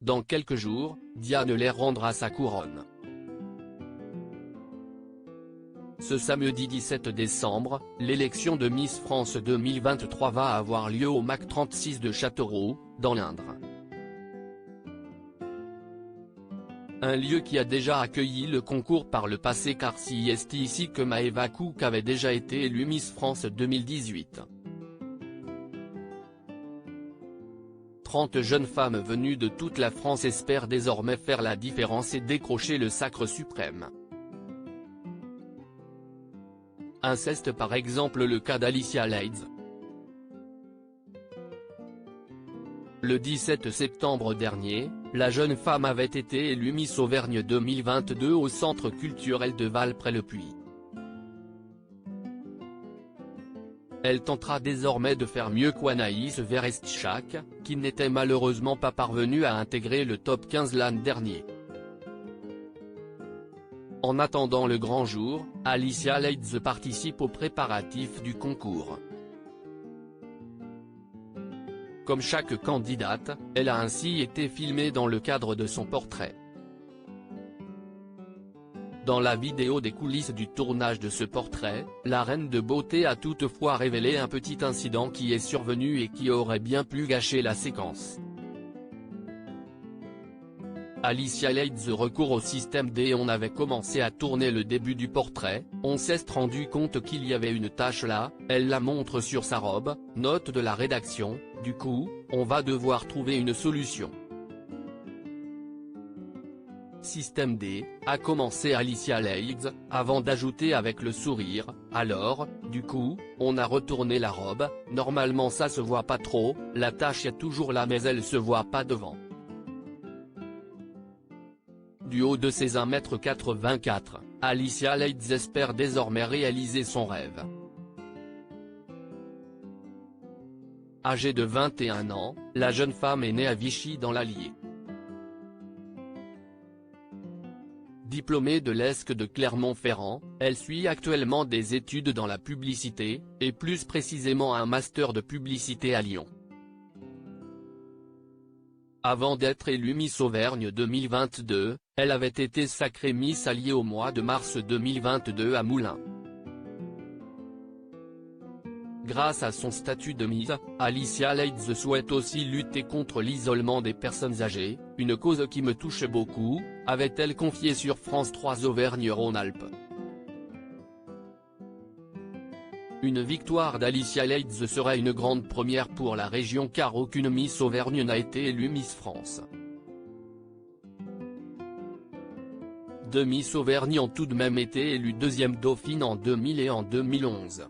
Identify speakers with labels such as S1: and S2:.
S1: dans quelques jours, Diane leur rendra sa couronne. Ce samedi 17 décembre, l'élection de Miss France 2023 va avoir lieu au MAC 36 de Châteauroux, dans l'Indre. Un lieu qui a déjà accueilli le concours par le passé car si est ici que Maëva Cook avait déjà été élue Miss France 2018. 30 jeunes femmes venues de toute la France espèrent désormais faire la différence et décrocher le sacre suprême. Inceste par exemple le cas d'Alicia Leeds. Le 17 septembre dernier, la jeune femme avait été élue Miss Auvergne 2022 au Centre culturel de Val-près-le-Puy. Elle tentera désormais de faire mieux qu'Anaïs Verestchak, qui n'était malheureusement pas parvenue à intégrer le top 15 l'an dernier. En attendant le grand jour, Alicia Leeds participe aux préparatifs du concours. Comme chaque candidate, elle a ainsi été filmée dans le cadre de son portrait. Dans la vidéo des coulisses du tournage de ce portrait, la reine de beauté a toutefois révélé un petit incident qui est survenu et qui aurait bien pu gâcher la séquence. Alicia Leeds recourt au système D. On avait commencé à tourner le début du portrait, on s'est rendu compte qu'il y avait une tache là, elle la montre sur sa robe, note de la rédaction, du coup, on va devoir trouver une solution. Système D, a commencé Alicia Leeds, avant d'ajouter avec le sourire, alors, du coup, on a retourné la robe, normalement ça se voit pas trop, la tache est toujours là mais elle se voit pas devant. Du haut de ses 1,84 m, Alicia Leeds espère désormais réaliser son rêve. Âgée de 21 ans, la jeune femme est née à Vichy dans l'Allier. Diplômée de l'ESC de Clermont-Ferrand, elle suit actuellement des études dans la publicité, et plus précisément un master de publicité à Lyon. Avant d'être élue Miss Auvergne 2022, elle avait été sacrée Miss Allier au mois de mars 2022 à Moulins. Grâce à son statut de Miss, Alicia Leeds souhaite aussi lutter contre l'isolement des personnes âgées, une cause qui me touche beaucoup, avait-elle confié sur France 3 Auvergne-Rhône-Alpes. Une victoire d'Alicia Leeds serait une grande première pour la région car aucune Miss Auvergne n'a été élue Miss France. Deux Miss Auvergne ont tout de même été élues deuxième dauphine en 2000 et en 2011.